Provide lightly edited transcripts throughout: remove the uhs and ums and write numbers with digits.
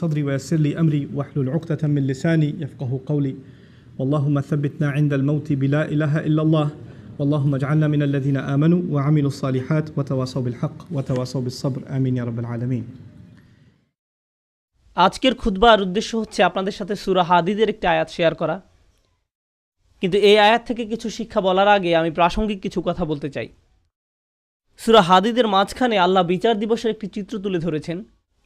صدري ويسر لي أمري واحلل عقدة من لساني يفقه قولي اللهم ثبتنا عند الموت بلا إله إلا الله اللهم اجعلنا من الذين آمنوا وعملوا الصالحات وتواصوا بالحق وتواصوا بالصبر آمين يا رب العالمين। আজকের খুতবার উদ্দেশ্য হচ্ছে আপনাদের সাথে সূরা হাদীদের একটি আয়াত শেয়ার করা, কিন্তু এই আয়াত থেকে কিছু শিক্ষা বলার আগে আমি প্রাসঙ্গিক কিছু কথা বলতে চাই। সূরা হাদীদের মাঝখানে আল্লাহ বিচার দিবসের একটি চিত্র তুলে ধরেছেন।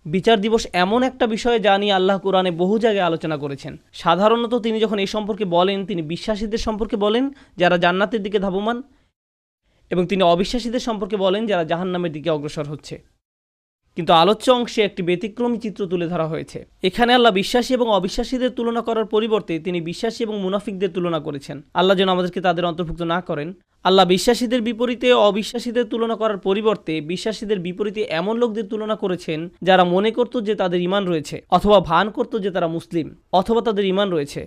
বিচার দিবস এমন একটা বিষয় যা নিয়ে আল্লাহ কোরআনে বহু জায়গায় আলোচনা করেছেন। সাধারণত তিনি যখন এই সম্পর্কে বলেন, তিনি বিশ্বাসীদের সম্পর্কে বলেন যারা জান্নাতের দিকে ধাবমান, এবং তিনি অবিশ্বাসীদের সম্পর্কে বলেন যারা জাহান্নামের দিকে অগ্রসর হচ্ছে। কিন্তু আলোচ্য অংশে একটি ব্যতিক্রমী চিত্র তুলে ধরা হয়েছে। এখানে আল্লাহ বিশ্বাসী এবং অবিশ্বাসীদের তুলনা করার পরিবর্তে তিনি বিশ্বাসী এবং মুনাফিকদের তুলনা করেছেন। আল্লাহ যেন আমাদেরকে তাদের অন্তর্ভুক্ত না করেন। আল্লাহ বিশ্বাসীদের বিপরীতে অবিশ্বাসীদের তুলনা করার পরিবর্তে বিশ্বাসীদের বিপরীতে এমন লোকদের তুলনা করেছেন যারা মনে করত যে তাদের ঈমান রয়েছে, অথবা ভান করত যে তারা মুসলিম, অথবা তাদের ঈমান রয়েছে,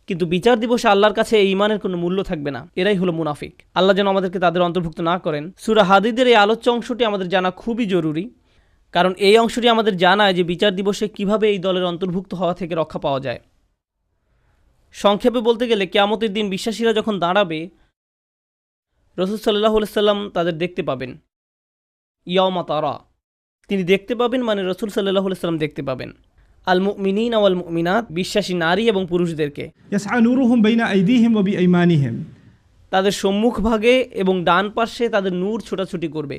কিন্তু বিচার দিবসে আল্লাহর কাছে এই ঈমানের কোনো মূল্য থাকবে না। এরাই হলো মুনাফিক। আল্লাহ যেন আমাদেরকে তাদের অন্তর্ভুক্ত না করেন। সূরা হাদীদের এই আলোচ্য অংশটি আমাদের জানা খুবই জরুরি, কারণ এই অংশটি আমাদের জানায় যে বিচার দিবসে কিভাবে এই দলের অন্তর্ভুক্ত হওয়া থেকে রক্ষা পাওয়া যায়। সংক্ষেপে বলতে গেলে কিয়ামতের দিন বিশ্বাসীরা যখন দাঁড়াবে, রাসূল সাল্লাল্লাহু আলাইহি সাল্লাম তাদের দেখতে পাবেন। ইয়াওমা তারা, তিনি দেখতে পাবেন মানে রাসূল সাল্লাল্লাহু আলাইহি সাল্লাম দেখতে পাবেন আল মুমিনিনা ওয়াল মুমিনাত, বিশ্বাসী নারী এবং পুরুষদেরকে। ইয়াসআ নূরুহুম বাইনা আইদিহিম ওয়া বিআইমানিহিম, তাদের সম্মুখ ভাগে এবং ডান পাশে তাদের নূর ছোটাছুটি করবে।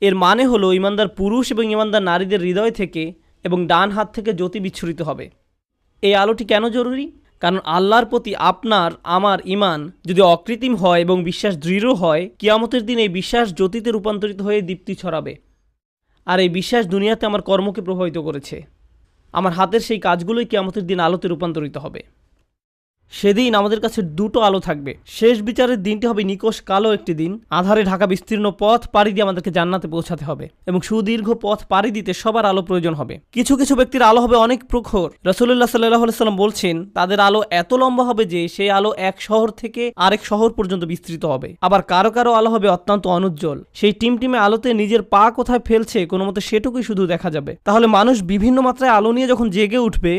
এর মানে হলো ঈমানদার পুরুষ এবং ঈমানদার নারীদের হৃদয় থেকে এবং ডান হাত থেকে জ্যোতি বিচ্ছুরিত হবে। এই আলোটি কেন জরুরি? কারণ আল্লাহর প্রতি আপনার আমার ঈমান যদি অকৃত্রিম হয় এবং বিশ্বাস দৃঢ় হয়, কিয়ামতের দিন এই বিশ্বাস জ্যোতিতে রূপান্তরিত হয়ে দীপ্তি ছড়াবে। আর এই বিশ্বাস দুনিয়াতে আমার কর্মকে প্রভাবিত করেছে। আমার হাতের সেই কাজগুলোই কিয়ামতের দিন আলোতে রূপান্তরিত হবে। সেদিন আমাদের কাছে দুটো আলো থাকবে। শেষ বিচারের দিনটি হবে নিকষ কালো একটি দিন। আধারে ঢাকা বিস্তীর্ণ পথ পাড়ি দিয়ে আমাদেরকে জান্নাতে পৌঁছাতে হবে, এবং সুদীর্ঘ পথ পাড়ি দিতে সবার আলো প্রয়োজন হবে। কিছু কিছু ব্যক্তির আলো হবে অনেক প্রখর। রাসূলুল্লাহ সাল্লাল্লাহু আলাইহি সাল্লাম বলছেন তাদের আলো এত লম্বা হবে যে সেই আলো এক শহর থেকে আরেক শহর পর্যন্ত বিস্তৃত হবে। আবার কারো কারো আলো হবে অত্যন্ত অনুজ্জ্বল। সেই টিমটিমে আলোতে নিজের পা কোথায় ফেলছে কোনো মতে সেটুকুই শুধু দেখা যাবে। তাহলে মানুষ বিভিন্ন মাত্রায় আলো নিয়ে যখন জেগে উঠবে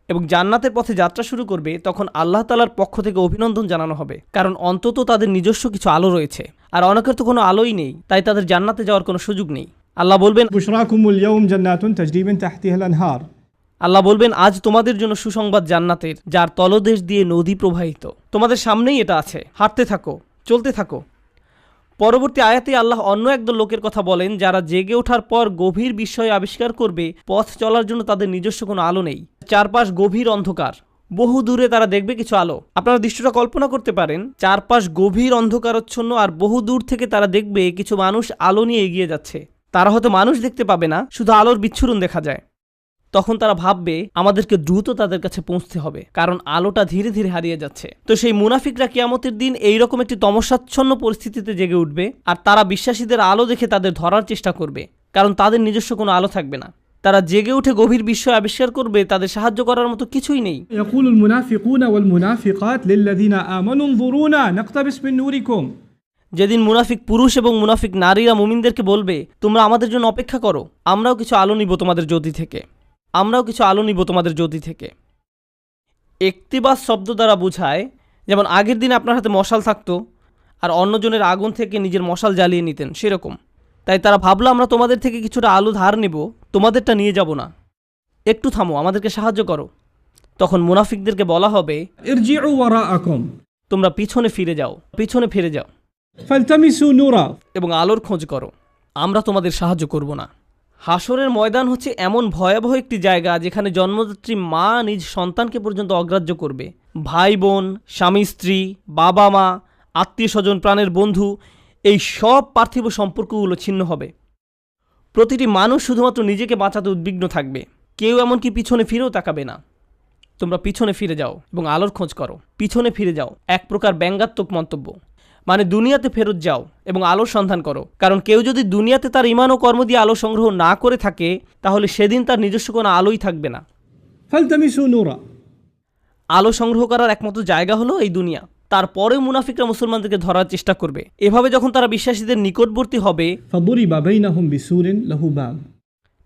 এবং জান্নাতের পথে যাত্রা শুরু করবে, তখন আল্লাহ তাআলার পক্ষ থেকে অভিনন্দন জানানো হবে, কারণ অন্তত তাদের নিজস্ব কিছু আলো রয়েছে। আর অনেকের তো কোনো আলোই নেই, তাই তাদের জান্নাতে যাওয়ার কোনো সুযোগ নেই। আল্লাহ বলবেন, বুশরাকুমুল ইয়াউম জান্নাতুন তাজরি মিন তাহতিহাল আনহার, আল্লাহ বলবেন আজ তোমাদের জন্য সুসংবাদ জান্নাতের, যার তলদেশ দিয়ে নদী প্রবাহিত। তোমাদের সামনেই এটা আছে, হাঁটতে থাকো, চলতে থাকো। পরবর্তী আয়াতে আল্লাহ অন্য একদল লোকের কথা বলেন যারা জেগে ওঠার পর গভীর বিস্ময় আবিষ্কার করবে পথ চলার জন্য তাদের নিজস্ব কোনো আলো নেই। চারপাশ গভীর অন্ধকার, বহু দূরে তারা দেখবে কিছু আলো। আপনারা দৃশ্যটা কল্পনা করতে পারেন, চারপাশ গভীর অন্ধকারচ্ছন্ন, আর বহু দূর থেকে তারা দেখবে কিছু মানুষ আলো নিয়ে এগিয়ে যাচ্ছে। তারা হয়তো মানুষ দেখতে পাবে না, শুধু আলোর বিচ্ছুরণ দেখা যায়। তখন তারা ভাববে আমাদেরকে দ্রুত তাদের কাছে পৌঁছতে হবে, কারণ আলোটা ধীরে ধীরে হারিয়ে যাচ্ছে। তো সেই মুনাফিকরা কিয়ামতের দিন এইরকম একটি তমসাচ্ছন্ন পরিস্থিতিতে জেগে উঠবে, আর তারা বিশ্বাসীদের আলো দেখে তাদের ধরার চেষ্টা করবে, কারণ তাদের নিজস্ব কোনো আলো থাকবে না। তারা জেগে উঠে গভীর বিস্ময় আবিষ্কার করবে তাদের সাহায্য করার মতো কিছুই নেই। ইয়াকুলুল মুনাফিকুনা ওয়াল মুনাফিকাত লিল্লাযিনা আমানু নযুরুনা নাকতাবিস মিন নূরিকুম, যেদিন মুনাফিক পুরুষ এবং মুনাফিক নারীরা মুমিনদেরকে বলবে তোমরা আমাদের জন্য অপেক্ষা করো, আমরাও কিছু আলো নিব তোমাদের জ্যোতি থেকে, আমরাও কিছু আলো নিব তোমাদের জ্যোতি থেকে। ইকতিবাস শব্দ দ্বারা বোঝায়, যেমন আগের দিনে আপনার হাতে মশাল থাকতো আর অন্যজনের আগুন থেকে নিজের মশাল জ্বালিয়ে নিতেন, সেরকম। তাই তারা ভাবলো আমরা তোমাদের থেকে কিছুটা আলো ধার নেব, তোমাদেরটা নিয়ে যাব না, একটু থামো, আমাদেরকে সাহায্য করো। তখন মুনাফিকদেরকে বলা হবে ইরজিউ ওয়ারাআকুম, তোমরা পিছনে ফিরে যাও, পিছনে ফিরে যাও, ফালতামিসু নূরা, এবং আলোর খোঁজ করো, আমরা তোমাদের সাহায্য করব না। হাসরের ময়দান হচ্ছে এমন ভয়াবহ একটি জায়গা যেখানে জন্মদাত্রী মা নিজ সন্তানকে পর্যন্ত অগ্রাহ্য করবে। ভাই বোন, স্বামী স্ত্রী, বাবা মা, আত্মীয় স্বজন, প্রাণের বন্ধু, এই সব পার্থিব সম্পর্কগুলো ছিন্ন হবে। প্রতিটি মানুষ শুধুমাত্র নিজেকে বাঁচাতে উদ্বিগ্ন থাকবে, কেউ এমনকি পিছনে ফিরেও তাকাবে না। তোমরা পিছনে ফিরে যাও এবং আলোর খোঁজ করো, পিছনে ফিরে যাও এক প্রকার ব্যঙ্গাত্মক মন্তব্য, মানে দুনিয়াতে ফেরত যাও এবং আলোর সন্ধান করো। কারণ কেউ যদি দুনিয়াতে তার ঈমান ও কর্ম দিয়ে আলো সংগ্রহ না করে থাকে, তাহলে সেদিন তার নিজস্ব কোনো আলোই থাকবে না। ফালতামিসু নূরা, আলো সংগ্রহ করার একমাত্র জায়গা হলো এই দুনিয়া। তারপরেও মুনাফিকরা মুসলমানদেরকে ধরার চেষ্টা করবে। এভাবে যখন তারা বিশ্বাসীদের নিকটবর্তী হবে, ফাদুরিবা বাইনাহুম বিসুরিন লাহু বাব,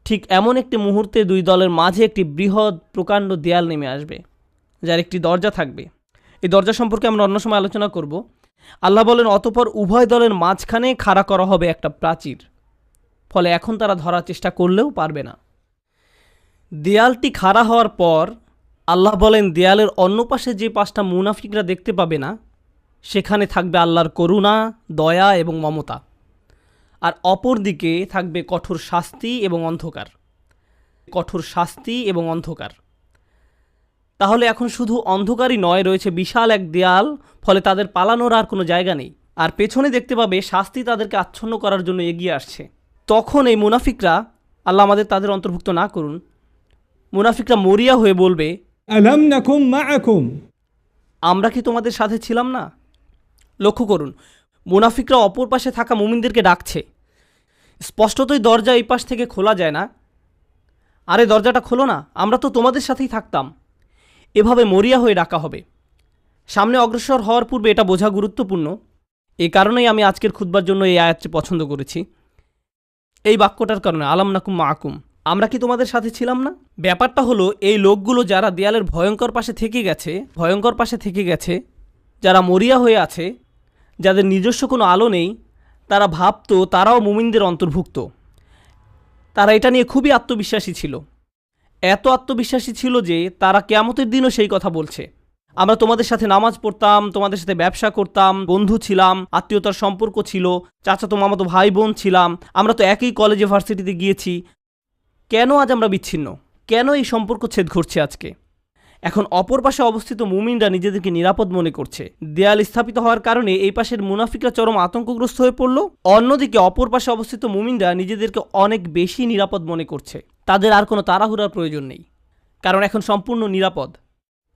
ঠিক এমন একটি মুহূর্তে দুই দলের মাঝে একটি বৃহৎ প্রকাণ্ড দেয়াল নেমে আসবে, যার একটি দরজা থাকবে। এই দরজা সম্পর্কে আমরা অন্য সময় আলোচনা করব। আল্লাহ বলেন, অতঃপর উভয় দলের মাঝখানে খাড়া করা হবে একটা প্রাচীর, ফলে এখন তারা ধরার চেষ্টা করলেও পারবে না। দেয়ালটি খাড়া হওয়ার পর আল্লাহ বলেন, দেয়ালের অন্য পাশে যে পাঁচটা মুনাফিকরা দেখতে পাবে না, সেখানে থাকবে আল্লাহর করুণা, দয়া এবং মমতা, আর অপর দিকে থাকবে কঠোর শাস্তি এবং অন্ধকার। কঠোর শাস্তি এবং অন্ধকার। তাহলে এখন শুধু অন্ধকারই নয়, রয়েছে বিশাল এক দেয়াল, ফলে তাদের পালানোর আর কোনো জায়গা নেই। আর পেছনে দেখতে পাবে শাস্তি তাদেরকে আচ্ছন্ন করার জন্য এগিয়ে আসছে। তখন এই মুনাফিকরা, আল্লাহ আমাদের তাদের অন্তর্ভুক্ত না করুন, মুনাফিকরা মরিয়া হয়ে বলবে, আলাম নাকুম মাআকুম, আমরা কি তোমাদের সাথে ছিলাম না? লক্ষ্য করুন, মুনাফিকরা অপর পাশে থাকা মুমিনদেরকে ডাকছে। স্পষ্টতই দরজা এই পাশ থেকে খোলা যায় না। আরে দরজাটা খোলো না, আমরা তো তোমাদের সাথেই থাকতাম। এভাবে মরিয়া হয়ে ডাকা হবে। সামনে অগ্রসর হওয়ার পূর্বে এটা বোঝা গুরুত্বপূর্ণ। এই কারণেই আমি আজকের খুতবার জন্য এই আয়াতটি পছন্দ করেছি। এই বাক্যটার কারণে, আলাম নাকুম মাআকুম, আমরা কি তোমাদের সাথে ছিলাম না? ব্যাপারটা হলো, এই লোকগুলো যারা দেয়ালের ভয়ঙ্কর পাশে থেকে গেছে, যারা মরিয়া হয়ে আছে, যাদের নিজস্ব কোনো আলো নেই, তারা ভাবতো তারাও মুমিনদের অন্তর্ভুক্ত। তারা এটা নিয়ে খুবই আত্মবিশ্বাসী ছিল। এত আত্মবিশ্বাসী ছিল যে তারা কিয়ামতের দিনও সেই কথা বলছে, আমরা তোমাদের সাথে নামাজ পড়তাম, তোমাদের সাথে ব্যবসা করতাম, বন্ধু ছিলাম, আত্মীয়তার সম্পর্ক ছিল, চাচাতো মামাতো ভাই বোন ছিলাম, আমরা তো একই কলেজে ভার্সিটিতে গিয়েছি। কেন আজ আমরা বিচ্ছিন্ন? কেন এই সম্পর্ক ছেদ ঘটছে আজকে? এখন অপর পাশে অবস্থিত মুমিনরা নিজেদেরকে নিরাপদ মনে করছে। দেয়াল স্থাপিত হওয়ার কারণে এই পাশের মুনাফিকরা চরম আতঙ্কগ্রস্ত হয়ে পড়ল। অন্যদিকে অপর পাশে অবস্থিত মুমিনরা নিজেদেরকে অনেক বেশি নিরাপদ মনে করছে। তাদের আর কোনো তাড়াহুড়ার প্রয়োজন নেই, কারণ এখন সম্পূর্ণ নিরাপদ।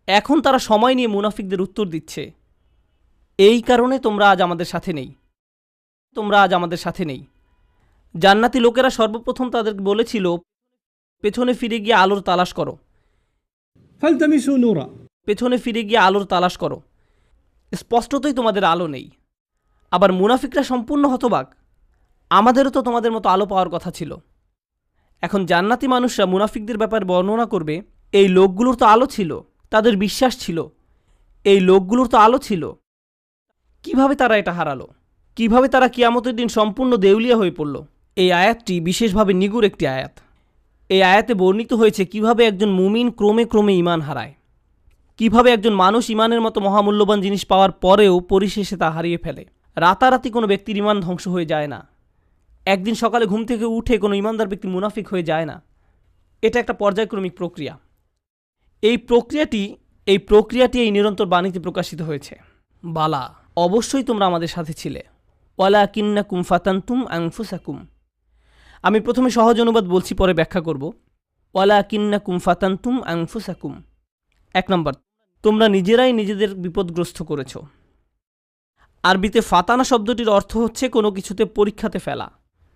এখন তারা সময় নিয়ে মুনাফিকদের উত্তর দিচ্ছে, এই কারণে তোমরা আজ আমাদের সাথে নেই। জান্নাতি লোকেরা সর্বপ্রথম তাদেরকে বলেছিল, পেছনে ফিরে গিয়ে আলোর তালাশ করো, ফালতামিসু নূরা, পেছনে ফিরে গিয়ে আলোর তালাশ করো। স্পষ্টতই তোমাদের আলো নেই। আবার মুনাফিকরা সম্পূর্ণ হতবাক, আমাদেরও তো তোমাদের মতো আলো পাওয়ার কথা ছিল। এখন জান্নাতি মানুষরা মুনাফিকদের ব্যাপারে বর্ণনা করবে, এই লোকগুলোর তো আলো ছিল, তাদের বিশ্বাস ছিল, এই লোকগুলোর তো আলো ছিল, কিভাবে তারা এটা হারালো? কিভাবে তারা কিয়ামতের দিন সম্পূর্ণ দেউলিয়া হয়ে পড়ল? এই আয়াতটি বিশেষভাবে নিগুড় একটি আয়াত। এই আয়াতে বর্ণিত হয়েছে কিভাবে একজন মুমিন ক্রমে ক্রমে ঈমান হারায়, কিভাবে একজন মানুষ ঈমানের মতো মহামূল্যবান জিনিস পাওয়ার পরেও পরিশেষে তা হারিয়ে ফেলে। রাতারাতি কোনো ব্যক্তির ঈমান ধ্বংস হয়ে যায় না। একদিন সকালে ঘুম থেকে উঠে কোনো ঈমানদার ব্যক্তি মুনাফিক হয়ে যায় না। এটা একটা পর্যায়ক্রমিক প্রক্রিয়া। এই প্রক্রিয়াটি এই নিরন্তর বাণীতে প্রকাশিত হয়েছে, বালা, অবশ্যই তোমরা আমাদের সাথে ছিলে, ওয়ালাকিন্নাকুম ফাতানতুম আনফুসাকুম। আমি প্রথমে সহজ অনুবাদ বলছি, পরে ব্যাখ্যা করব। ওয়ালাকিন্নাকুম ফাতানতুম আনফুসাকুম। 1 নম্বর, তোমরা নিজেরাই নিজেদের বিপদগ্রস্ত করেছ। আরবিতে ফাতানা শব্দটির অর্থ হচ্ছে কোনো কিছুতে পরীক্ষাতে ফেলা।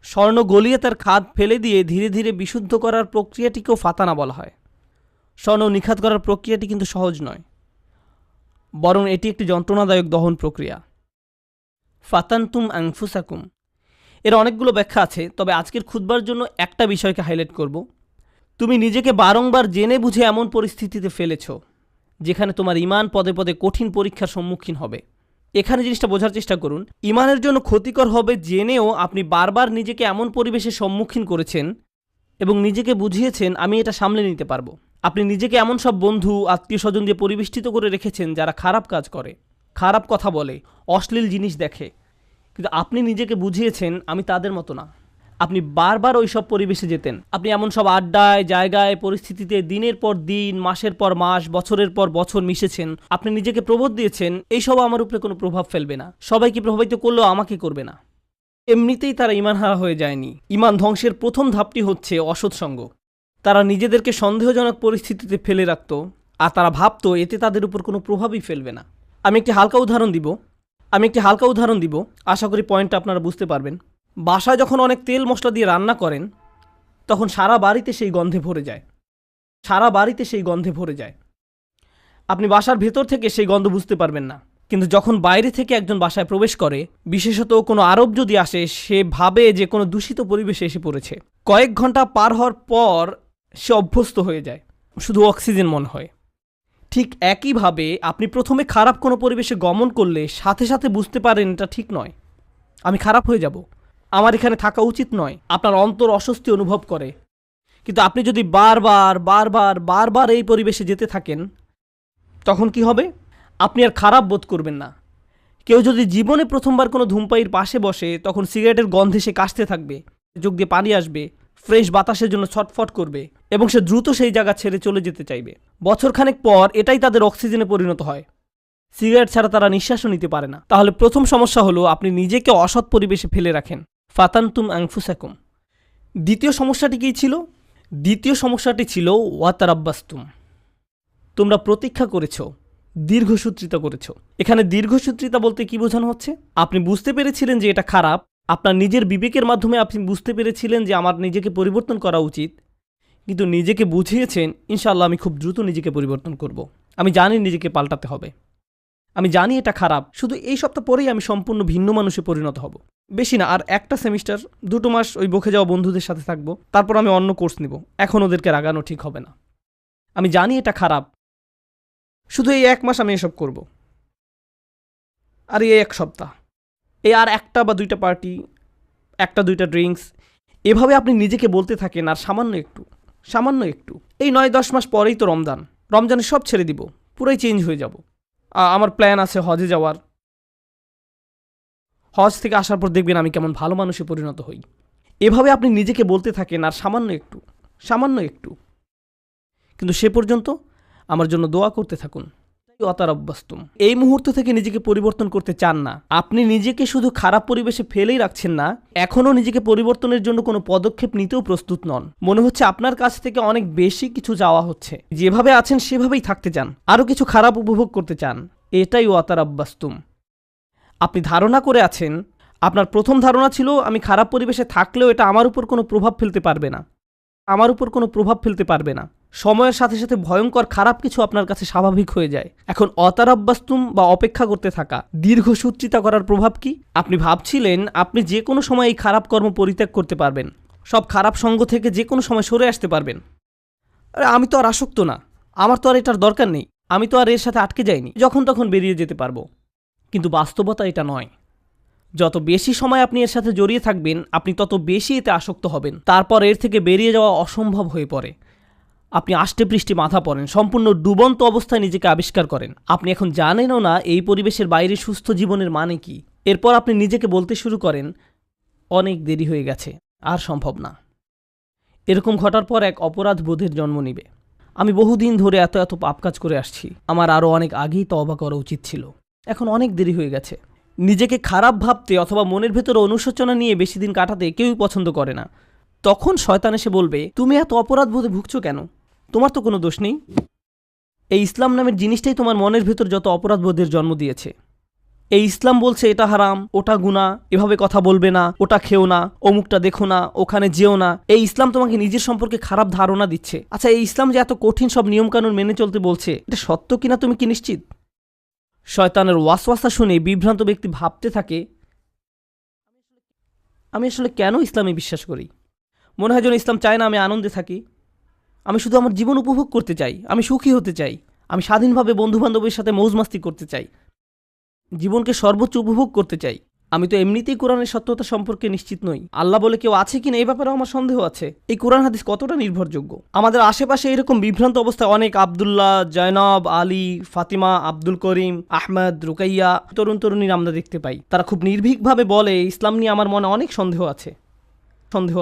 স্বর্ণ গলিয়ে তার খাদ ফেলে দিয়ে ধীরে ধীরে বিশুদ্ধ করার প্রক্রিয়াটিকেও ফাতানা বলা হয়। স্বর্ণ নিখাত করার প্রক্রিয়াটি কিন্তু সহজ নয়, বরং এটি একটি যন্ত্রণাদায়ক দহন প্রক্রিয়া। ফাতানতুম আনফুসাকুম, এর অনেকগুলো ব্যাখ্যা আছে, তবে আজকের খুতবার জন্য একটা বিষয়কে হাইলাইট করব। তুমি নিজেকে বারংবার জেনে বুঝে এমন পরিস্থিতিতে ফেলেছ যেখানে তোমার ঈমান পদে পদে কঠিন পরীক্ষার সম্মুখীন হবে। এখানে জিনিসটা বোঝার চেষ্টা করুন, ঈমানের জন্য ক্ষতিকর হবে জেনেও আপনি বারবার নিজেকে এমন পরিবেশের সম্মুখীন করেছেন এবং নিজেকে বুঝিয়েছেন আমি এটা সামলে নিতে পারবো। আপনি নিজেকে এমন সব বন্ধু, আত্মীয় স্বজন দিয়ে পরিবেষ্টিত করে রেখেছেন যারা খারাপ কাজ করে, খারাপ কথা বলে, অশ্লীল জিনিস দেখে, কিন্তু আপনি নিজেকে বুঝিয়েছেন আমি তাদের মতো না। আপনি বারবার ওই সব পরিবেশে যেতেন। আপনি এমন সব আড্ডায়, জায়গায়, পরিস্থিতিতে দিনের পর দিন, মাসের পর মাস, বছরের পর বছর মিশেছেন। আপনি নিজেকে প্রবোধ দিয়েছেন এইসব আমার উপরে কোনো প্রভাব ফেলবে না, সবাইকে প্রভাবিত করলেও আমাকে করবে না। এমনিতেই তারা ঈমান হারা হয়ে যায়নি। ঈমান ধ্বংসের প্রথম ধাপটি হচ্ছে অসৎসঙ্গ। তারা নিজেদেরকে সন্দেহজনক পরিস্থিতিতে ফেলে রাখত, আর তারা ভাবত এতে তাদের উপর কোনো প্রভাবই ফেলবে না। আমি একটি হালকা উদাহরণ দিব, আশা করি পয়েন্টটা আপনারা বুঝতে পারবেন। বাসায় যখন অনেক তেল মশলা দিয়ে রান্না করেন, তখন সারা বাড়িতে সেই গন্ধে ভরে যায়। আপনি বাসার ভেতর থেকে সেই গন্ধ বুঝতে পারবেন না, কিন্তু যখন বাইরে থেকে একজন বাসায় প্রবেশ করে, বিশেষত কোনো আরব যদি আসে, সে ভাবে যে কোনো দূষিত পরিবেশে এসে পড়েছে। কয়েক ঘন্টা পার হওয়ার পর সে অভ্যস্ত হয়ে যায়, শুধু অক্সিজেন মনে হয়। ঠিক একইভাবে আপনি প্রথমে খারাপ কোনো পরিবেশে গমন করলে সাথে সাথে বুঝতে পারেন এটা ঠিক নয়, আমি খারাপ হয়ে যাব, আমার এখানে থাকা উচিত নয়। আপনার অন্তর অস্বস্তি অনুভব করে। কিন্তু আপনি যদি বারবার বারবার বারবার এই পরিবেশে যেতে থাকেন, তখন কি হবে? আপনি আর খারাপ বোধ করবেন না। কেউ যদি জীবনে প্রথমবার কোনো ধূমপায়ীর পাশে বসে, তখন সিগারেটের গন্ধে সে কাশতে থাকবে, চোখ দিয়ে পানি আসবে, ফ্রেশ বাতাসের জন্য ছটফট করবে এবং সে দ্রুত সেই জায়গা ছেড়ে চলে যেতে চাইবে। বছরখানেক পর এটাই তাদের অক্সিজেনে পরিণত হয়। সিগারেট ছাড়া তারা নিঃশ্বাসও নিতে পারে না। তাহলে প্রথম সমস্যা হলো আপনি নিজেকে অসৎ পরিবেশে ফেলে রাখেন। ফাতানতুম আনফুসাকুম। দ্বিতীয় সমস্যাটি কী ছিল? দ্বিতীয় সমস্যাটি ছিল ওয়াতারাব্বাস্তুম। তোমরা প্রতীক্ষা করেছো, দীর্ঘসূত্রিতা করেছো। এখানে দীর্ঘসূত্রিতা বলতে কি বোঝানো হচ্ছে? আপনি বুঝতে পেরেছিলেন যে এটা খারাপ, আপনার নিজের বিবেকের মাধ্যমে আপনি বুঝতে পেরেছিলেন যে আমার নিজেকে পরিবর্তন করা উচিত, কিন্তু নিজেকে বুঝিয়েছেন ইনশাআল্লাহ আমি খুব দ্রুত নিজেকে পরিবর্তন করব, আমি জানি নিজেকে পাল্টাতে হবে, আমি জানি এটা খারাপ, শুধু এই সপ্তাহ পরেই আমি সম্পূর্ণ ভিন্ন মানুষে পরিণত হব। বেশি না, আর একটা সেমিস্টার 2 মাস ওই বকে যাওয়া বন্ধুদের সাথে থাকবো, তারপর আমি অন্য কোর্স নিব, এখন ওদেরকে রাগানো ঠিক হবে না। আমি জানি এটা খারাপ, শুধু এই 1 মাস আমি এসব করব, আর এই 1 সপ্তাহ, এই আর 1টা বা 2টা পার্টি, 1টা 2টা ড্রিঙ্কস, এভাবে আপনি নিজেকে বলতে থাকেন। আর সামান্য একটু এই 9-10 মাস পরেই তো রমজানে সব ছেড়ে দিব, পুরাই চেঞ্জ হয়ে যাব। আমার প্ল্যান আছে হজে যাওয়ার, হজ থেকে আসার পর দেখবেন আমি কেমন ভালো মানুষে পরিণত হই। এভাবে আপনি নিজেকে বলতে থাকেন আর সামান্য একটু, কিন্তু সে পর্যন্ত আমার জন্য দোয়া করতে থাকুন। অতারাব্বাস্তুম। এই মুহূর্ত থেকে নিজেকে পরিবর্তন করতে চান না, আপনি নিজেকে শুধু খারাপ পরিবেশে ফেলেই রাখছেন না, এখনও নিজেকে পরিবর্তনের জন্য কোনো পদক্ষেপ নিতেও প্রস্তুত নন। মনে হচ্ছে আপনার কাছ থেকে অনেক বেশি কিছু চাওয়া হচ্ছে। যেভাবে আছেন সেভাবেই থাকতে চান, আরও কিছু খারাপ উপভোগ করতে চান। এটাই অতারাব্বাস্তুম। আপনি ধারণা করে আছেন, আপনার প্রথম ধারণা ছিল আমি খারাপ পরিবেশে থাকলেও এটা আমার উপর কোনো প্রভাব ফেলতে পারবে না, সময়ের সাথে সাথে ভয়ঙ্কর খারাপ কিছু আপনার কাছে স্বাভাবিক হয়ে যায়। এখন অতারাব্বাস্তুম বা অপেক্ষা করতে থাকা, দীর্ঘসূত্রিতা করার প্রভাব কি? আপনি ভাবছিলেন আপনি যে কোনো সময় এই খারাপ কর্ম পরিত্যাগ করতে পারবেন, সব খারাপ সঙ্গ থেকে যে কোনো সময় সরে আসতে পারবেন। আরে আমি তো আর আসক্ত না, আমার তো আর এটার দরকার নেই, আমি তো আর এর সাথে আটকে যাইনি, যখন তখন বেরিয়ে যেতে পারবো। কিন্তু বাস্তবতা এটা নয়। যত বেশি সময় আপনি এর সাথে জড়িয়ে থাকবেন, আপনি তত বেশি এতে আসক্ত হবেন। তারপর এর থেকে বেরিয়ে যাওয়া অসম্ভব হয়ে পড়ে। আপনি আষ্টে পৃষ্ঠে মাথা পড়েন, সম্পূর্ণ ডুবন্ত অবস্থায় নিজেকে আবিষ্কার করেন। আপনি এখন জানেনও না এই পরিবেশের বাইরে সুস্থ জীবনের মানে কি। এরপর আপনি নিজেকে বলতে শুরু করেন, অনেক দেরি হয়ে গেছে, আর সম্ভব না। এরকম ঘটার পর এক অপরাধ বোধের জন্ম নিবে। আমি বহুদিন ধরে এত পাপ কাজ করে আসছি, আমার আরও অনেক আগেই তওবা করা উচিত ছিল, এখন অনেক দেরি হয়ে গেছে। নিজেকে খারাপ ভাবতে অথবা মনের ভেতরে অনুশোচনা নিয়ে বেশি দিন কাটাতে কেউই পছন্দ করে না। তখন শয়তান এসে বলবে, তুমি এত অপরাধ বোধে ভুগছো কেন? তোমার তো কোনো দোষ নেই। এই ইসলাম নামের জিনিসটাই তোমার মনের ভেতর যত অপরাধ বোধের জন্ম দিয়েছে। এই ইসলাম বলছে এটা হারাম, ওটা গুনাহ, এভাবে কথা বলবে না, ওটা খেও না, অমুকটা দেখো না, ওখানে যেও না। এই ইসলাম তোমাকে নিজের সম্পর্কে খারাপ ধারণা দিচ্ছে। আচ্ছা, এই ইসলাম যে এত কঠিন সব নিয়মকানুন মেনে চলতে বলছে, এটা সত্য কিনা তুমি কি নিশ্চিত? শয়তানের ওয়াসওয়াসা শুনে বিভ্রান্ত ব্যক্তি ভাবতে থাকে, আমি আসলে কেন ইসলামে বিশ্বাস করি? মনে হয় যেন ইসলাম চায় না আমি আনন্দে থাকি। আমি শুধু আমার জীবন উপভোগ করতে চাই, আমি সুখী হতে চাই, আমি স্বাধীনভাবে বন্ধুবান্ধবের সাথে মৌজমাস্তি করতে চাই, জীবনকে সর্বোচ্চ উপভোগ করতে চাই। আমি তো এমনিতেই কোরআনের সত্যতা সম্পর্কে নিশ্চিত নই। আল্লাহ বলে কেউ আছে কিনা এই ব্যাপারেও আমার সন্দেহ আছে। এই কোরআন হাদিস কতটা নির্ভরযোগ্য? আমাদের আশেপাশে এরকম বিভ্রান্ত অবস্থায় অনেক আবদুল্লাহ, জয়নব, আলী, ফাতিমা, আব্দুল করিম, আহমদ, রুকাইয়া তরুণীর আমরা দেখতে পাই। তারা খুব নির্ভীকভাবে বলে, ইসলাম নিয়ে আমার মনে অনেক সন্দেহ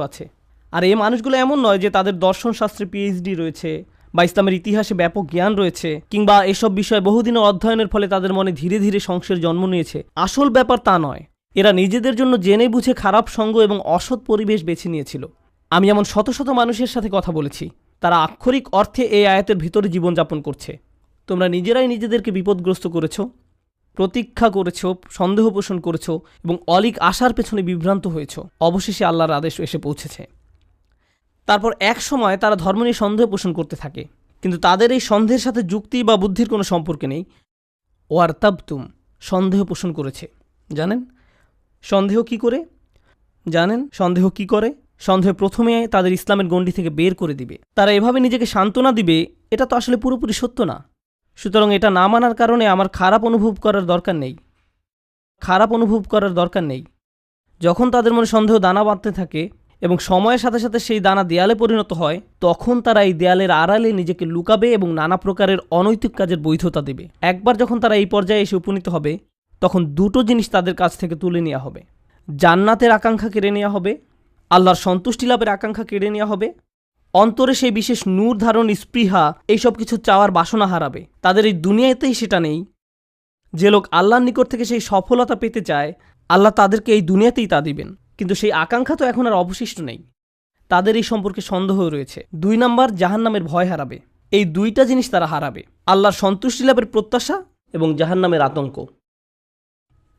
আছে। আর এই মানুষগুলো এমন নয় যে তাদের দর্শন শাস্ত্রে পিএইচডি রয়েছে বা ইসলামের ইতিহাসে ব্যাপক জ্ঞান রয়েছে, কিংবা এসব বিষয়ে বহুদিনের অধ্যয়নের ফলে তাদের মনে ধীরে ধীরে সংশয়ের জন্ম নিয়েছে। আসল ব্যাপার তা নয়। এরা নিজেদের জন্য জেনে বুঝে খারাপ সঙ্গ এবং অসৎ পরিবেশ বেছে নিয়েছিল। আমি এমন শত শত মানুষের সাথে কথা বলেছি, তারা আক্ষরিক অর্থে এই আয়াতের ভিতরে জীবনযাপন করছে। তোমরা নিজেরাই নিজেদেরকে বিপদগ্রস্ত করেছ, প্রতীক্ষা করেছ, সন্দেহ পোষণ করেছ এবং অলিক আশার পেছনে বিভ্রান্ত হয়েছ। অবশেষে আল্লাহর আদেশ এসে পৌঁছেছে। তারপর এক সময় তারা ধর্ম নিয়ে সন্দেহ পোষণ করতে থাকে, কিন্তু তাদের এই সন্দেহের সাথে যুক্তি বা বুদ্ধির কোনো সম্পর্ক নেই। ওয়ারতাবতুম, সন্দেহ পোষণ করেছে। জানেন সন্দেহ কি করে? সন্দেহ প্রথমে তাদের ইসলামের গণ্ডি থেকে বের করে দিবে। তারা এভাবে নিজেকে সান্ত্বনা দিবে, এটা তো আসলে পুরোপুরি সত্য না, সুতরাং এটা না মানার কারণে আমার খারাপ অনুভব করার দরকার নেই। যখন তাদের মনে সন্দেহ দানা বাঁধতে থাকে এবং সময়ের সাথে সাথে সেই দানা দেয়ালে পরিণত হয়, তখন তারা এই দেয়ালের আড়ালে নিজেকে লুকাবে এবং নানা প্রকারের অনৈতিক কাজের বৈধতা দেবে। একবার যখন তারা এই পর্যায়ে এসে উপনীত হবে, তখন দুটো জিনিস তাদের কাছ থেকে তুলে নেওয়া হবে। জান্নাতের আকাঙ্ক্ষা কেড়ে নেওয়া হবে, আল্লাহর সন্তুষ্টি লাভের আকাঙ্ক্ষা কেড়ে নেওয়া হবে, অন্তরে সেই বিশেষ নূর ধারণ, স্পৃহা, এইসব কিছু চাওয়ার বাসনা হারাবে। তাদের এই দুনিয়াতেই সেটা নেই। যে লোক আল্লাহর নিকট থেকে সেই সফলতা পেতে চায়, আল্লাহ তাদেরকে এই দুনিয়াতেই তা দিবেন, কিন্তু সেই আকাঙ্ক্ষা তো এখন আর অবশিষ্ট নেই। তাদের এই সম্পর্কে সন্দেহ রয়েছে। 2 নাম্বার, জাহান্নামের ভয় হারাবে। এই দুইটা জিনিস তারা হারাবে, আল্লাহর সন্তুষ্টি লাভের প্রত্যাশা এবং জাহান্নামের আতঙ্ক।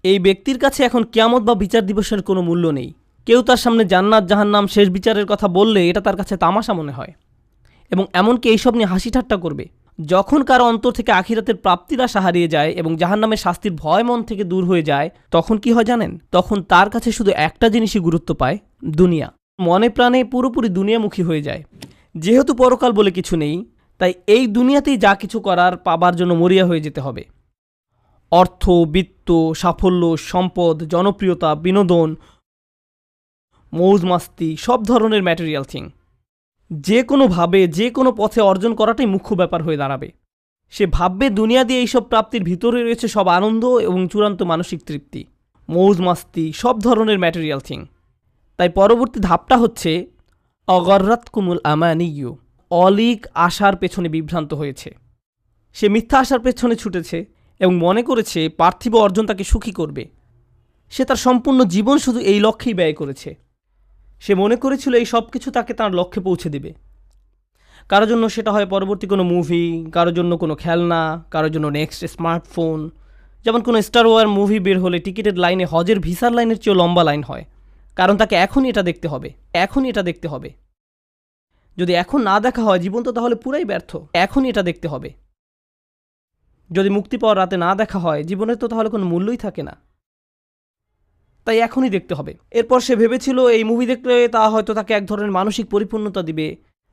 এই ব্যক্তির কাছে এখন কিয়ামত বা বিচার দিবসের কোনো মূল্য নেই। কেউ তার সামনে জান্নাত জাহান্নাম শেষ বিচারের কথা বললে এটা তার কাছে তামাশা মনে হয়, এবং এমনকি এইসব নিয়ে হাসি ঠাট্টা করবে। যখন কারো অন্তর থেকে আখিরাতের প্রাপ্তির আশা হারিয়ে যায় এবং জাহান্নামের শাস্তির ভয় মন থেকে দূর হয়ে যায়, তখন কি হয় জানেন? তখন তার কাছে শুধু একটা জিনিসই গুরুত্ব পায়, দুনিয়া। মনে প্রাণে পুরোপুরি দুনিয়ামুখী হয়ে যায়। যেহেতু পরকাল বলে কিছু নেই, তাই এই দুনিয়াতেই যা কিছু করার পাবার জন্য মরিয়া হয়ে যেতে হবে। অর্থ, বিত্ত, সাফল্য, সম্পদ, জনপ্রিয়তা, বিনোদন, মৌজ মাস্তি, সব ধরনের ম্যাটেরিয়াল থিং যে কোনোভাবে যে কোনো পথে অর্জন করাটাই মুখ্য ব্যাপার হয়ে দাঁড়াবে। সে ভাববে দুনিয়া দিয়ে এইসব প্রাপ্তির ভিতরে রয়েছে সব আনন্দ এবং চূড়ান্ত মানসিক তৃপ্তি, মৌজ মাস্তি, সব ধরনের ম্যাটেরিয়াল থিং। তাই পরবর্তী ধাপটা হচ্ছে অগর্রাতকুমুল আমানিয়্যু, অলিক আশার পেছনে বিভ্রান্ত হয়েছে। সে মিথ্যা আশার পেছনে ছুটেছে এবং মনে করেছে পার্থিব অর্জন তাকে সুখী করবে। সে তার সম্পূর্ণ জীবন শুধু এই লক্ষ্যেই ব্যয় করেছে। সে মনে করেছিল এই সব কিছু তাকে তার লক্ষ্যে পৌঁছে দেবে। কারোর জন্য সেটা হয় পরবর্তী কোনো মুভি, কারোর জন্য কোনো খেলনা, কারোর জন্য নেক্সট স্মার্টফোন। যেমন কোনো স্টার ওয়ার মুভি বের হলে টিকিটের লাইনে হজের ভিসার লাইনের চেয়েও লম্বা লাইন হয়, কারণ তাকে এখনই এটা দেখতে হবে। যদি এখন না দেখা হয় জীবন তো তাহলে পুরাই ব্যর্থ। এখনই এটা দেখতে হবে। যদি মুক্তি পাওয়ার রাতে না দেখা হয় জীবনের তো তাহলে কোনো মূল্যই থাকে না। তাই এখনই দেখতে হবে। এরপর সে ভেবেছিল এই মুভি দেখলে তা হয়তো তাকে এক ধরনের মানসিক পরিপূর্ণতা দিবে,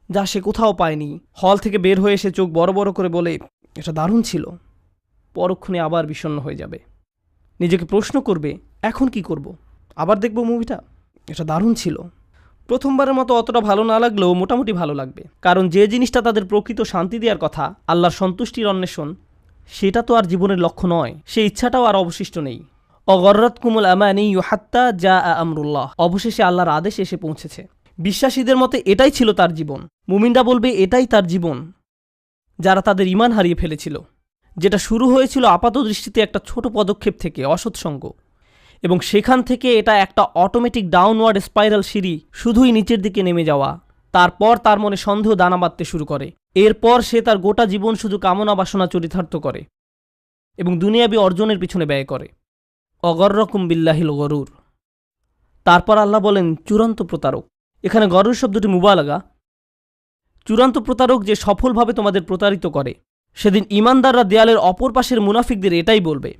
যা সে কোথাও পায়নি। হল থেকে বের হয়ে এসে চোখ বড় বড় করে বলে, এটা দারুণ ছিল। পরক্ষণে আবার বিষণ্ণ হয়ে যাবে। নিজেকে প্রশ্ন করবে, এখন কি করব? আবার দেখব মুভিটা, এটা দারুণ ছিল। প্রথমবারের মতো অতটা ভালো না লাগলেও মোটামুটি ভালো লাগবে, কারণ যে জিনিসটা তাদের প্রকৃত শান্তি দেওয়ার কথা, আল্লাহর সন্তুষ্টির অন্বেষণ, সেটা তো আর জীবনের লক্ষ্য নয়। সেই ইচ্ছাটাও আর অবশিষ্ট নেই। অগর্রাতকুমুল আমানিয়্যু হাত্তা জাআ আমরুল্লাহ, অবশেষে আল্লাহর আদেশ এসে পৌঁছেছে। বিশ্বাসীদের মতে এটাই ছিল তার জীবন। মুমিনরা বলবে এটাই তার জীবন, যারা তাদের ঈমান হারিয়ে ফেলেছিল, যেটা শুরু হয়েছিল আপাত দৃষ্টিতে একটা ছোট পদক্ষেপ থেকে, অসৎসঙ্গ, এবং সেখান থেকে এটা একটা অটোমেটিক ডাউনওয়ার্ড স্পাইরাল সিঁড়ি, শুধুই নিচের দিকে নেমে যাওয়া। তারপর তার মনে সন্দেহ দানা বাঁধতে শুরু করে। এরপর সে তার গোটা জীবন শুধু কামনা বাসনা চরিতার্থ করে এবং দুনিয়াবী অর্জনের পিছনে ব্যয় করে। অগর্রকুম বিল্লাহিল গরুর। তারপর আল্লাহ বলেন চূড়ান্ত প্রতারক। এখানে গরুর শব্দটি মুবালাগা। চূড়ান্ত প্রতারক যে সফলভাবে তোমাদের প্রতারিত করে। সেদিন ঈমানদাররা দেয়ালের অপর পাশের মুনাফিকদের এটাই বলবে।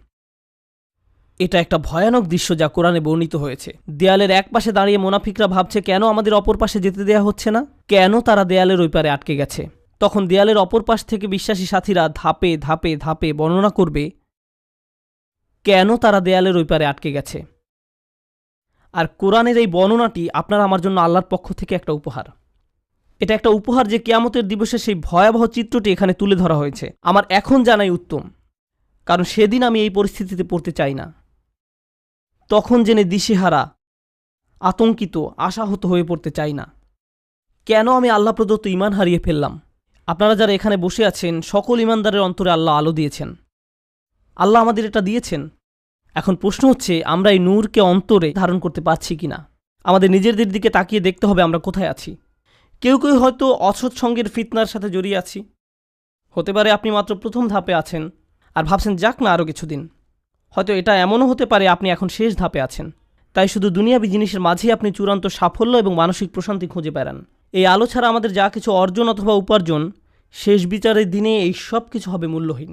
এটা একটা ভয়ানক দৃশ্য যা কোরআনে বর্ণিত হয়েছে। দেয়ালের এক পাশে দাঁড়িয়ে মুনাফিকরা ভাবছে কেন আমাদের অপর পাশে যেতে দেয়া হচ্ছে না, কেন তারা দেয়ালের ওই পারে আটকে গেছে। তখন দেয়ালের অপর পাশ থেকে বিশ্বাসী সাথীরা ধাপে ধাপে ধাপে বর্ণনা করবে কেন তারা দেয়ালের ওই পারে আটকে গেছে। আর কোরআনের এই বর্ণনাটি আপনার আমার জন্য আল্লাহর পক্ষ থেকে একটা উপহার। এটা একটা উপহার যে কিয়ামতের দিবসে সেই ভয়াবহ চিত্রটি এখানে তুলে ধরা হয়েছে। আমার এখন জানাই উত্তম, কারণ সেদিন আমি এই পরিস্থিতিতে পড়তে চাই না। তখন জেনে দিশেহারা, আতঙ্কিত, আশাহত হয়ে পড়তে চাই না। কেন আমি আল্লাহ প্রদত্ত ঈমান হারিয়ে ফেললাম? আপনারা যারা এখানে বসে আছেন, সকল ঈমানদারের অন্তরে আল্লাহ আলো দিয়েছেন। আল্লাহ আমাদের এটা দিয়েছেন। এখন প্রশ্ন হচ্ছে আমরা এই নূরকে অন্তরে ধারণ করতে পারছি কিনা। আমাদের নিজেদের দিকে তাকিয়ে দেখতে হবে আমরা কোথায় আছি। কেউ কেউ হয়তো অসৎসঙ্গের ফিতনার সাথে জড়িয়ে আছি। হতে পারে আপনি মাত্র প্রথম ধাপে আছেন আর ভাবছেন যাক না আরও কিছুদিন। হয়তো এটা এমনও হতে পারে আপনি এখন শেষ ধাপে আছেন। তাই শুধু দুনিয়াবী জিনিসের মাঝেই আপনি চূড়ান্ত সাফল্য এবং মানসিক প্রশান্তি খুঁজে বেড়ান। এই আলো ছাড়া আমাদের যা কিছু অর্জন অথবা উপার্জন, শেষ বিচারের দিনে এই সব কিছু হবে মূল্যহীন।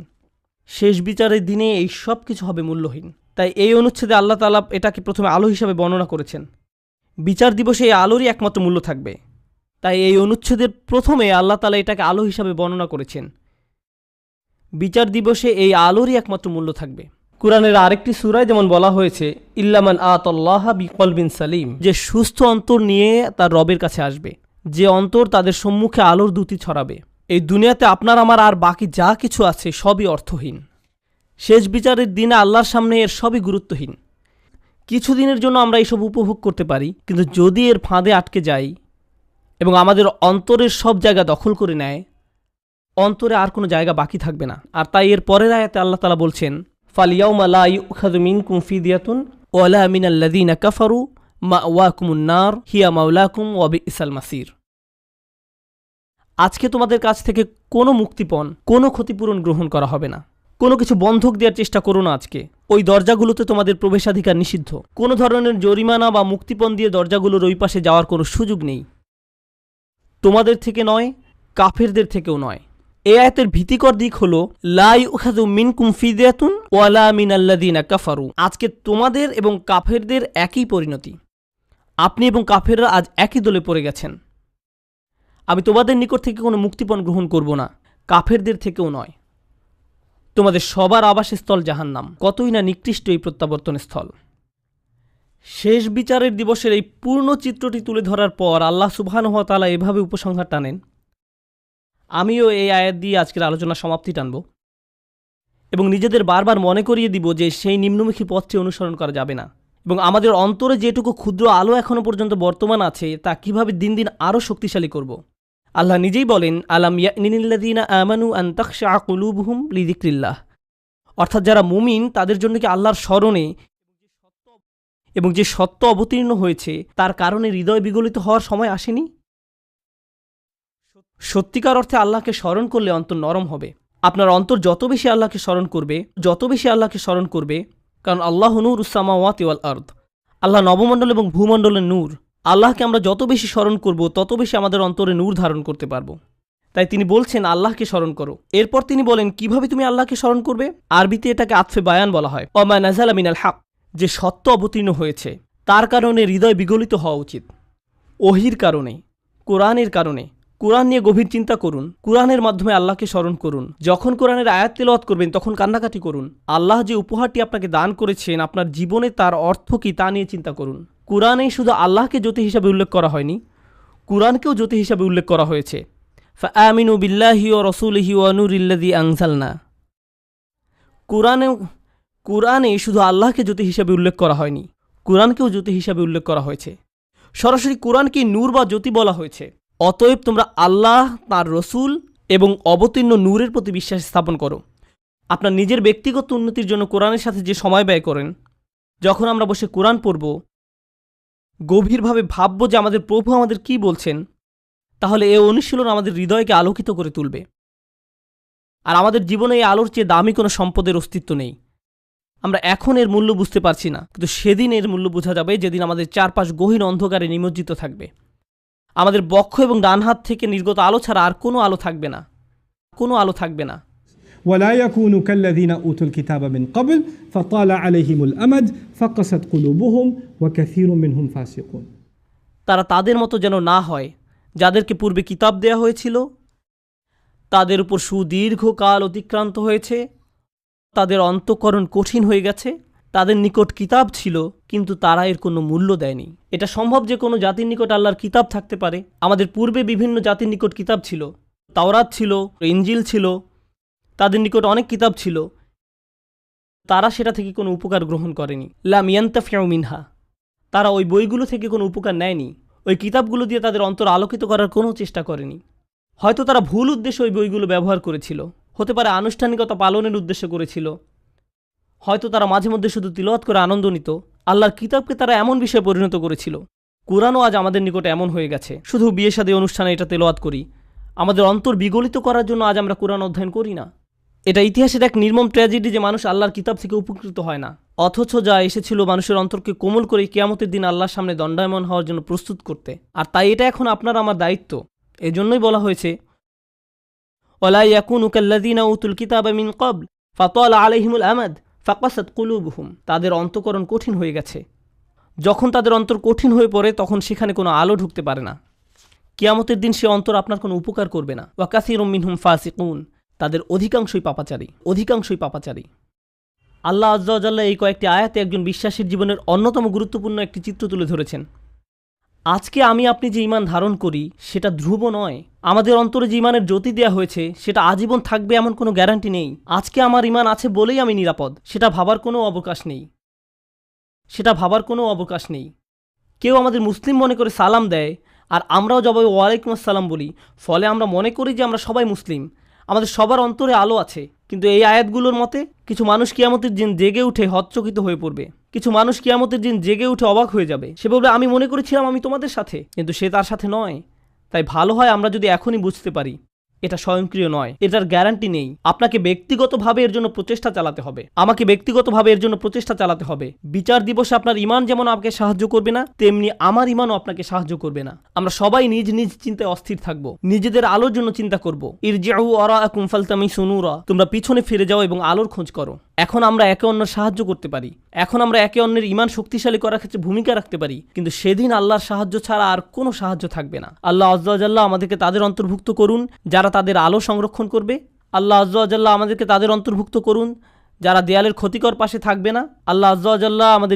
শেষ বিচারের দিনে এই সব কিছু হবে মূল্যহীন। তাই এই অনুচ্ছেদে আল্লাহ তাআলা এটাকে প্রথমে আলো হিসাবে বর্ণনা করেছেন বিচার দিবসে এই আলোরই একমাত্র মূল্য থাকবে। তাই এই অনুচ্ছেদের প্রথমে আল্লাহ তাআলা এটাকে আলো হিসাবে বর্ণনা করেছেন। বিচার দিবসে এই আলোরই একমাত্র মূল্য থাকবে। কুরআনের আরেকটি সূরায় যেমন বলা হয়েছে, ইল্লামান আতাল্লাহা বিকলবিন সালিম, যে সুস্থ অন্তর নিয়ে তার রবের কাছে আসবে, যে অন্তর তাদের সম্মুখে আলোর দ্যুতি ছড়াবে। এই দুনিয়াতে আপনার আমার আর বাকি যা কিছু আছে সবই অর্থহীন। শেষ বিচারের দিনে আল্লাহর সামনে এর সবই গুরুত্বহীন। কিছুদিনের জন্য আমরা এইসব উপভোগ করতে পারি, কিন্তু যদি এর ফাঁদে আটকে যাই এবং আমাদের অন্তরের সব জায়গা দখল করে নেয়, অন্তরে আর কোনো জায়গা বাকি থাকবে না। আর তাই এর পরের আয়াতে আল্লাহ তাআলা বলছেন, ফালিয়াউমা লা ইউখাযু মিনকুম ফিদিয়াতুন ওয়ালা মিনাল্লাযীনা কাফারু মাওয়াকুমুন নার হিয়া মাওলাকুম ওয়া বিইসাল মাসির। আজকে তোমাদের কাছ থেকে কোনো মুক্তিপণ, কোনো ক্ষতিপূরণ গ্রহণ করা হবে না। কোনো কিছু বন্ধক দেওয়ার চেষ্টা করো না। আজকে ওই দরজাগুলোতে তোমাদের প্রবেশাধিকার নিষিদ্ধ। কোনো ধরনের জরিমানা বা মুক্তিপণ দিয়ে দরজাগুলোর ওই পাশে যাওয়ার কোনো সুযোগ নেই, তোমাদের থেকে নয়, কাফেরদের থেকেও নয়। এই আয়াতের ভীতিকর দিক হলো লা ইউখাযু মিনকুম ফিদিয়াতুন ওয়ালা মিনাল্লাযীনা কাফারু। আজকে তোমাদের এবং কাফেরদের একই পরিণতি। আপনি এবং কাফেররা আজ একই দলে পড়ে গেছেন। আমি তোমাদের নিকট থেকে কোনো মুক্তিপণ গ্রহণ করব না, কাফেরদের থেকেও নয়। তোমাদের সবার আবাসস্থল জাহান্নাম। কতই না নিকৃষ্ট এই প্রত্যাবর্তন স্থল। শেষ বিচারের দিবসের এই পূর্ণ চিত্রটি তুলে ধরার পর আল্লাহ সুবহানাহু ওয়া তাআলা এভাবে উপসংহার টানেন। আমিও এই আয়াত দিয়ে আজকের আলোচনা সমাপ্তি টানব এবং নিজেদের বারবার মনে করিয়ে দিব যে সেই নিম্নমুখী পথটি অনুসরণ করা যাবে না, এবং আমাদের অন্তরে যেটুকু ক্ষুদ্র আলো এখনও পর্যন্ত বর্তমান আছে তা কিভাবে দিন দিন আরও শক্তিশালী করব। আল্লাহ নিজেই বলেন, আলাম ইয়ানিল্লাযীনা আমানু আন তাখশা কুলুবুহুম লিযিকরিল্লাহ, অর্থাৎ যারা মুমিন তাদের জন্য কি আল্লাহর স্মরণে এবং যে সত্য অবতীর্ণ হয়েছে তার কারণে হৃদয় বিগলিত হওয়ার সময় আসেনি? সত্যিকার অর্থে আল্লাহকে স্মরণ করলে অন্তর নরম হবে। আপনার অন্তর যত বেশি আল্লাহকে স্মরণ করবে, কারণ আল্লাহু নূরুস সামাওয়াতি ওয়াল আরদ, আল্লাহ নবমণ্ডল এবং ভূমণ্ডলের নূর। আল্লাহকে আমরা যত বেশি স্মরণ করব তত বেশি আমাদের অন্তরে নূর ধারণ করতে পারবো। তাই তিনি বলছেন আল্লাহকে স্মরণ করো। এরপর তিনি বলেন কিভাবে তুমি আল্লাহকে স্মরণ করবে। আরবিতে এটাকে আতফে বায়ান বলা হয়। ওমা নাযালা মিনাল হক, যে সত্য অবতীর্ণ হয়েছে তার কারণে হৃদয় বিগলিত হওয়া উচিত। ওহির কারণে, কোরআনের কারণে। কোরআন নিয়ে গভীর চিন্তা করুন, কোরআনের মাধ্যমে আল্লাহকে স্মরণ করুন। যখন কোরআনের আয়াত তেলাওয়াত করবেন তখন কান্নাকাটি করুন। আল্লাহ যে উপহারটি আপনাকে দান করেছেন আপনার জীবনে তার অর্থ কী তা নিয়ে চিন্তা করুন। কোরআনে শুধু আল্লাহকে জ্যোতি হিসাবে উল্লেখ করা হয়নি, কোরআনকেও জ্যোতি হিসাবে উল্লেখ করা হয়েছে। ফাআমিনু বিল্লাহি ওয়া রাসূলিহি ওয়া নূরিল্লাযী আনজালনা। কোরআনে শুধু আল্লাহকে জ্যোতি হিসাবে উল্লেখ করা হয়নি, কোরআনকেও জ্যোতি হিসাবে উল্লেখ করা হয়েছে। সরাসরি কোরআনকে নূর বা জ্যোতি বলা হয়েছে। অতএব তোমরা আল্লাহ, তাঁর রসুল এবং অবতীর্ণ নূরের প্রতি বিশ্বাস স্থাপন করো। আপনার নিজের ব্যক্তিগত উন্নতির জন্য কোরআনের সাথে যে সময় ব্যয় করেন, যখন আমরা বসে কোরআন পড়ব, গভীরভাবে ভাবব যে আমাদের প্রভু আমাদের কি বলছেন, তাহলে এই অনুশীলন আমাদের হৃদয়কে আলোকিত করে তুলবে। আর আমাদের জীবনে এই আলোর চেয়ে দামি কোনো সম্পদের অস্তিত্ব নেই। আমরা এখন এর মূল্য বুঝতে পারছি না, কিন্তু সেদিন এর মূল্য বোঝা যাবে যেদিন আমাদের চারপাশ গহীন অন্ধকারে নিমজ্জিত থাকবে। আমাদের বক্ষ এবং ডান হাত থেকে নির্গত আলো ছাড়া আর কোনো আলো থাকবে না, কোনো আলো থাকবে না। ولا يكونوا كالذين أوتوا الكتاب من قبل فطال عليهم الأمد فقست قلوبهم وكثير منهم فاسقون। তারা তাদের মতো যেন না হয় যাদেরকে পূর্বে কিতাব দেয়া হয়েছিল, তাদের উপর সুদীর্ঘকাল অতিক্রান্ত হয়েছে, তাদের অন্তঃকরণ কঠিন হয়ে গেছে। তাদের নিকট কিতাব ছিল কিন্তু তারা এর কোনো মূল্য দেয়নি। এটা সম্ভব যে কোনো জাতির নিকট আল্লাহর কিতাব থাকতে পারে। আমাদের পূর্বে বিভিন্ন জাতির নিকট কিতাব ছিল, তাওরাত ছিল, ইনজিল ছিল, তাদের নিকট অনেক কিতাব ছিল, তারা সেটা থেকে কোনো উপকার গ্রহণ করেনি। লাম ইয়ান্তাফিউ মিনহা, তারা ওই বইগুলো থেকে কোনো উপকার নেয়নি। ওই কিতাবগুলো দিয়ে তাদের অন্তর আলোকিত করার কোনো চেষ্টা করেনি। হয়তো তারা ভুল উদ্দেশ্যে ওই বইগুলো ব্যবহার করেছিল, হতে পারে আনুষ্ঠানিকতা পালনের উদ্দেশ্য করেছিল, হয়তো তারা মাঝে মধ্যে শুধু তিলাওয়াত করে আনন্দ নিত। আল্লাহর কিতাবকে তারা এমন বিষয়ে পরিণত করেছিল। কোরআনও আজ আমাদের নিকটে এমন হয়ে গেছে। শুধু বিয়ে শাদী অনুষ্ঠানে এটা তেলাওয়াত করি, আমাদের অন্তর বিগলিত করার জন্য আজ আমরা কোরআন অধ্যয়ন করি না। এটা ইতিহাসের এক নির্মম ট্র্যাজেডি যে মানুষ আল্লাহর কিতাব থেকে উপকৃত হয় না, অথচ যা এসেছিল মানুষের অন্তরকে কোমল করে কিয়ামতের দিন আল্লাহর সামনে দণ্ডায়মান হওয়ার জন্য প্রস্তুত করতে। আর তাই এটা এখন আপনার আমার দায়িত্ব। এজন্যই বলা হয়েছে ওয়ালা ইয়াকুনু কাল্লাযীনা উতুল কিতাবা মিন ক্বাবল ফাতালা আলাইহিমুল আমাদ ফাকাসাত কুলুবুহুম। তাদের অন্তঃকরণ কঠিন হয়ে গেছে, যখন তাদের অন্তর কঠিন হয়ে পড়ে তখন সেখানে কোনো আলো ঢুকতে পারে না। কিয়ামতের দিন সে অন্তর আপনার কোনো উপকার করবে না। ওয়া কাসীরুম মিনহুম ফাসিকুন, তাদের অধিকাংশই পাপাচারী। আল্লাহ আজ্জা ওয়া জাল্লা এই কয়েকটি আয়াতে একজন বিশ্বাসীর জীবনের অন্যতম গুরুত্বপূর্ণ একটি চিত্র তুলে ধরেছেন। আজকে আপনি যে ঈমান ধারণ করি সেটা ধ্রুব নয়। আমাদের অন্তরে যে ঈমানের জ্যোতি দেওয়া হয়েছে সেটা আজীবন থাকবে এমন কোনো গ্যারান্টি নেই। আজকে আমার ঈমান আছে বলেই আমি নিরাপদ, সেটা ভাবার কোনো অবকাশ নেই। কেউ আমাদের মুসলিম মনে করে সালাম দেয় আর আমরাও জবাবে ওয়ালাইকুম আসসালাম বলি, ফলে আমরা মনে করি যে আমরা সবাই মুসলিম, আমাদের সবার অন্তরে আলো আছে। কিন্তু এই আয়াতগুলোর মতে কিছু মানুষ কিয়ামতের দিন জেগে উঠে হতচকিত হয়ে পড়বে, কিছু মানুষ কিয়ামতের দিন জেগে উঠে অবাক হয়ে যাবে। সে বলবে, আমি মনে করেছিলাম আমি তোমাদের সাথে, কিন্তু সে তার সাথে নয়। তাই ভালো হয় আমরা যদি এখনই বুঝতে পারি এটা স্বয়ংক্রিয় নয়, এটার গ্যারান্টি নেই। আপনাকে ব্যক্তিগতভাবে এর জন্য প্রচেষ্টা চালাতে হবে, আমাকে ব্যক্তিগতভাবে এর জন্য প্রচেষ্টা চালাতে হবে। বিচার দিবসে আপনার ঈমান যেমন আপনাকে সাহায্য করবে না, তেমনি আমার ঈমানও আপনাকে সাহায্য করবে না। আমরা সবাই নিজ নিজ চিন্তায় অস্থির থাকব, নিজেদের আলোর জন্য চিন্তা করব। ইরজিউ ওয়ারাআকুম ফালতামিসু নূরা, তোমরা পিছনে ফিরে যাও এবং আলোর খোঁজ করো। এখন আমরা একে অন্যের সাহায্য করতে পারি, এখন আমরা একে অন্যের ঈমান শক্তিশালী করার ক্ষেত্রে ভূমিকা রাখতে পারি, কিন্তু সেদিন আল্লাহর সাহায্য ছাড়া আর কোনো সাহায্য থাকবে না। আল্লাহ আজ্জা ওয়া জাল্লা আমাদেরকে তাদের অন্তর্ভুক্ত করুন যারা তাদের আলো সংরক্ষণ করবে। আল্লাহ আজ্জা ওয়া জাল্লা আমাদেরকে তাদের অন্তর্ভুক্ত করুন যারা দেয়ালের ক্ষতিকর পাশে থাকবে না। আল্লাহ আজ্জা ওয়া জাল্লা আমাদের